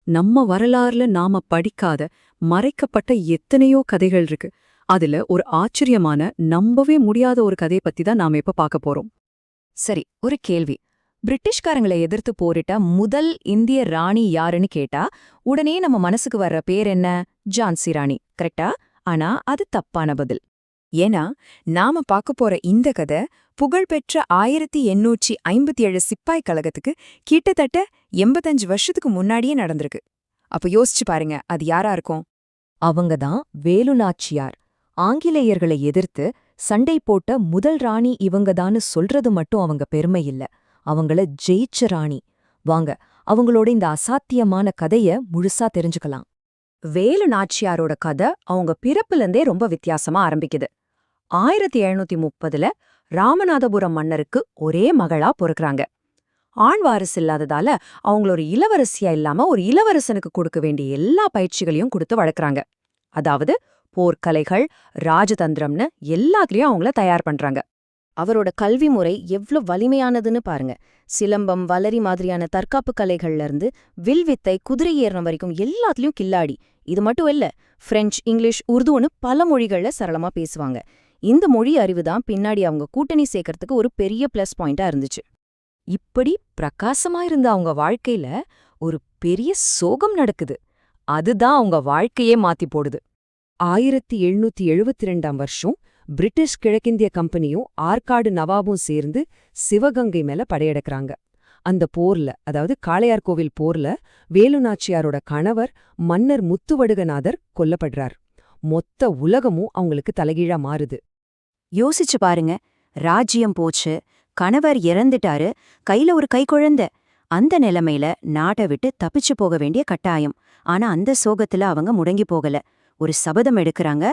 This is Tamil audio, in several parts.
நம்ம வரலாறுல நாம படிக்காத மறைக்கப்பட்ட எத்தனையோ கதைகள் இருக்கு. அதுல ஒரு ஆச்சரியமான நம்பவே முடியாத ஒரு கதையை பத்தி தான் நாம இப்ப பார்க்க போறோம். சரி, ஒரு கேள்வி. பிரிட்டிஷ்காரங்களை எதிர்த்து போரிட்ட முதல் இந்திய ராணி யாருன்னு கேட்டா உடனே நம்ம மனசுக்கு வர்ற பேர் என்ன? ஜான்சி ராணி, கரெக்டா? ஆனா அது தப்பான பதில். ஏன்னா நாம பார்க்க போற இந்த கதை புகழ்பெற்ற 1857 சிப்பாய் கழகத்துக்கு கிட்டத்தட்ட 85 வருஷத்துக்கு முன்னாடியே நடந்திருக்கு. அப்ப யோசிச்சு பாருங்க, அது யாரா இருக்கும்? அவங்க தான் வேலு நாச்சியார். ஆங்கிலேயர்களை எதிர்த்து சண்டை போட்ட முதல் ராணி இவங்கதான்னு சொல்றது மட்டும் அவங்க பெருமை இல்ல, அவங்கள ஜெயிச்ச ராணி. வாங்க அவங்களோட இந்த அசாத்தியமான கதைய முழுசா தெரிஞ்சுக்கலாம். வேலு நாச்சியாரோட கதை அவங்க பிறப்புலேருந்தே ரொம்ப வித்தியாசமா ஆரம்பிக்குது. 1730ல ராமநாதபுரம் மன்னருக்கு ஒரே மகளா பொறுக்கறாங்க. ஆண் வாரிசு இல்லாததால அவங்கள ஒரு இளவரசியா இல்லாம ஒரு இளவரசனுக்கு கொடுக்க வேண்டிய எல்லா பயிற்சிகளையும் கொடுத்து வளர்க்குறாங்க. அதாவது போர்க்கலைகள், ராஜதந்திரம்னு எல்லாத்துலயும் அவங்கள தயார் பண்றாங்க. அவரோட கல்வி முறை எவ்ளோ வலிமையானதுன்னு பாருங்க. சிலம்பம், வளரி மாதிரியான தற்காப்பு கலைகள்ல இருந்து வில்வித்தை, குதிரை ஏறனம் வரைக்கும் எல்லாத்துலயும் கில்லாடி. இது மட்டும் இல்ல, பிரெஞ்சு, இங்கிலீஷ், உருதுன்னு பல மொழிகள்ல சரளமா பேசுவாங்க. இந்த மொழி அறிவு தான் பின்னாடி அவங்க கூட்டணி சேர்க்கறதுக்கு ஒரு பெரிய பிளஸ் பாயிண்டா இருந்துச்சு. இப்படி பிரகாசமா இருந்த அவங்க வாழ்க்கையில ஒரு பெரிய சோகம் நடக்குது. அதுதான் அவங்க வாழ்க்கையே மாத்தி போடுது. 1772ஆம் வருஷம் பிரிட்டிஷ் கிழக்கிந்திய கம்பெனியும் ஆற்காடு நவாபும் சேர்ந்து சிவகங்கை மேல படையெடுக்கறாங்க. அந்த போர்ல, அதாவது காளையார் கோவில் போர்ல வேலு நாச்சியாரோட கணவர் மன்னர் முத்துவடுகநாதர் கொல்லப்படுறார். மொத்த உலகமும் அவங்களுக்கு தலைகீழா மாறுது. யோசிச்சு பாருங்க, ராஜ்யம் போச்சு, கணவர் இறந்துட்டாரு, கையில ஒரு கைக்குழந்தை. அந்த நிலைமையில நாட்டை விட்டு தப்பிச்சு போக வேண்டிய கட்டாயம். ஆனா அந்த சோகத்துல அவங்க முடங்கி போகல. ஒரு சபதம் எடுக்கறாங்க,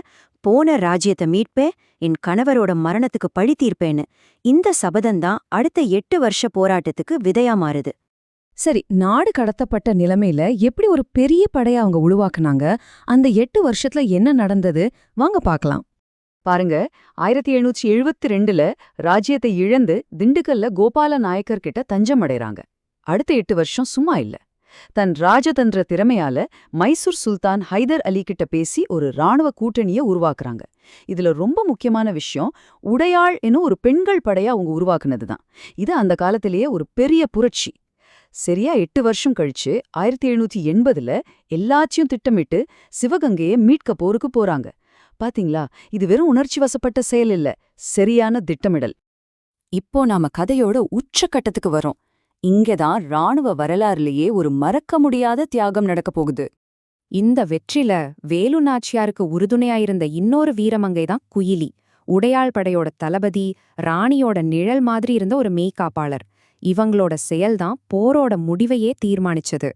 போன ராஜ்யத்தை மீட்பேன், என் கணவரோட மரணத்துக்கு பழி தீர்ப்பேன்னு. இந்த சபதம்தான் அடுத்த 8 வருஷ போராட்டத்துக்கு விதையா மாறுது. சரி, நாடு கடத்தப்பட்ட நிலைமையில எப்படி ஒரு பெரிய படையை அவங்க உருவாக்குனாங்க? அந்த 8 வருஷத்துல என்ன நடந்தது? வாங்க பார்க்கலாம். பாருங்க, 1772ல ராஜ்யத்தை இழந்து திண்டுக்கல்ல கோபால நாயக்கர் கிட்ட தஞ்சம் அடைறாங்க. அடுத்த 8 வருஷம் சும்மா இல்ல. தன் ராஜதந்திர திறமையால மைசூர் சுல்தான் ஹைதர் அலி கிட்ட பேசி ஒரு ராணுவ கூட்டணிய உருவாக்குறாங்க. இதுல ரொம்ப முக்கியமான விஷயம், உடையாள் என்னும் ஒரு பெண்கள் படையா அவங்க உருவாக்குனதுதான். இது அந்த காலத்திலேயே ஒரு பெரிய புரட்சி. சரியா 8 வருஷம் கழிச்சு 1780ல எல்லாத்தையும் திட்டமிட்டு சிவகங்கையை மீட்க போருக்கு போறாங்க. பாத்தீங்களா, இது வெறும் உணர்ச்சி வசப்பட்ட செயல் இல்ல, சரியான திட்டமிடல். இப்போ நாம கதையோட உச்சக்கட்டத்துக்கு வரோம். இங்கதான் ராணுவ வரலாறுலயே ஒரு மறக்க முடியாத தியாகம் நடக்க போகுது. இந்த வெற்றில வேலு நாச்சியாருக்கு உறுதுணையாயிருந்த இன்னொரு வீரமங்கை தான் குயிலி. உடையாள் படையோட தளபதி, ராணியோட நிழல் மாதிரி இருந்த ஒரு மெய்காப்பாளர். இவங்களோட செயல்தான் போரோட முடிவையே தீர்மானிச்சது.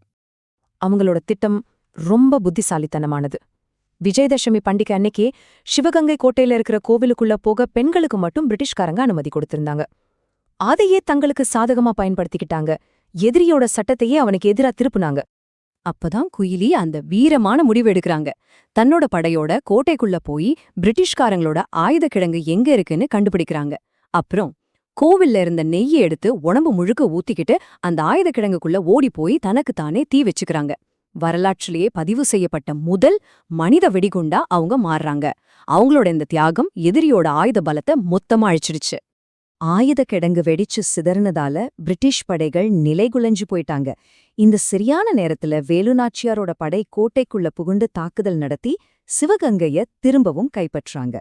அவங்களோட திட்டம் ரொம்ப புத்திசாலித்தனமானது. விஜயதசமி பண்டிகை அன்னைக்கே சிவகங்கை கோட்டையில இருக்கிற கோவிலுக்குள்ள போக பெண்களுக்கு மட்டும் பிரிட்டிஷ்காரங்க அனுமதி கொடுத்திருந்தாங்க. அதையே தங்களுக்கு சாதகமா பயன்படுத்திக்கிட்டாங்க. எதிரியோட சட்டத்தையே அவனுக்கு எதிரா திருப்புனாங்க. அப்பதான் குயிலி அந்த வீரமான முடிவு எடுக்கறாங்க. தன்னோட படையோட கோட்டைக்குள்ள போய் பிரிட்டிஷ்காரங்களோட ஆயுத கிடங்கு எங்க இருக்குன்னு கண்டுபிடிக்கிறாங்க. அப்புறம் கோவில்ல இருந்த நெய்யை எடுத்து உடம்பு முழுக்க ஊத்திக்கிட்டு அந்த ஆயுத கிடங்குக்குள்ள ஓடி போய் தனக்கு தானே தீ வச்சுக்கிறாங்க. வரலாற்றிலேயே பதிவு செய்யப்பட்ட முதல் மனித வெடிகுண்டா அவங்க மாறுறாங்க. அவங்களோட இந்த தியாகம் எதிரியோட ஆயுத பலத்தை மொத்தமா அழிச்சிடுச்சு. ஆயுத கிடங்கு வெடிச்சு சிதறினதால பிரிட்டிஷ் படைகள் நிலைகுலைஞ்சு போயிட்டாங்க. இந்த சரியான நேரத்துல வேலு நாச்சியாரோட படை கோட்டைக்குள்ள புகுண்டு தாக்குதல் நடத்தி சிவகங்கைய திரும்பவும் கைப்பற்றாங்க.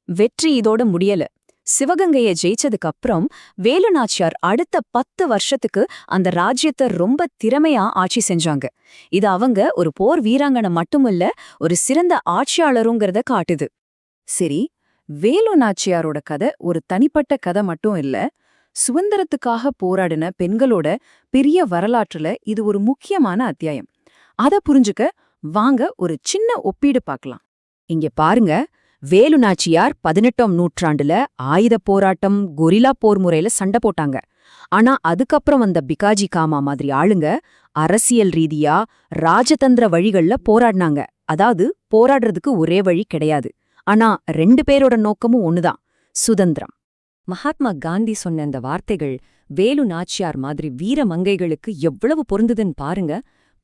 வெற்றி இதோட முடியல. சிவகங்கைய ஜெயிச்சதுக்கு அப்புறம் வேலு நாச்சியார் அடுத்த 10 வருஷத்துக்கு அந்த ராஜ்யத்தை ரொம்ப திறமையா ஆட்சி செஞ்சாங்க. இது அவங்க ஒரு போர் வீராங்கனை மட்டுமில்ல, ஒரு சிறந்த ஆட்சியாளருங்கிறத காட்டுது. சரி, வேலு நாச்சியாரோட கதை ஒரு தனிப்பட்ட கதை மட்டும் இல்ல, சுதந்திரத்துக்காக போராடின பெண்களோட பெரிய வரலாற்றுல இது ஒரு முக்கியமான அத்தியாயம். அத புரிஞ்சுக்க வாங்க ஒரு சின்ன ஒப்பீடு பார்க்கலாம். இங்க பாருங்க, வேலு நாச்சியார் 18ஆம் நூற்றாண்டுல ஆயுத போராட்டம், கொரில்லா போர் முறையில சண்டை போட்டாங்க. ஆனா அதுக்கப்புறம் வந்த பிகாஜி காமா மாதிரி ஆளுங்க அரசியல் ரீதியா ராஜதந்திர வழிகள்ல போராடினாங்க. அதாவது போராடுறதுக்கு ஒரே வழி கிடையாது, ஆனா 2 பேரோட நோக்கமும் ஒண்ணுதான், சுதந்திரம். மகாத்மா காந்தி சொன்ன இந்த வார்த்தைகள் வேலு நாச்சியார் மாதிரி வீர மங்கைகளுக்கு எவ்வளவு பொருந்துதுன்னு பாருங்க.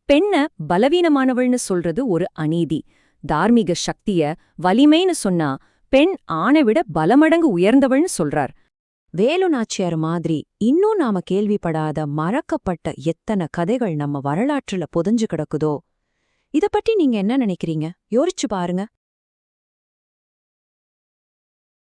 பெண்ண பலவீனமானவள்னு சொல்றது ஒரு அநீதி. தார்மீக சக்திய வலிமைன்னு சொன்னா பெண் ஆணை விட பலமடங்கு உயர்ந்தவள்னு சொல்றார். வேலு நாச்சியார் மாதிரி இன்னும் நாம கேள்விப்படாத மறக்கப்பட்ட எத்தனை கதைகள் நம்ம வரலாற்றுல புதைஞ்சு கிடக்குதோ. இத பத்தி நீங்க என்ன நினைக்கிறீங்க? யோசிச்சு பாருங்க.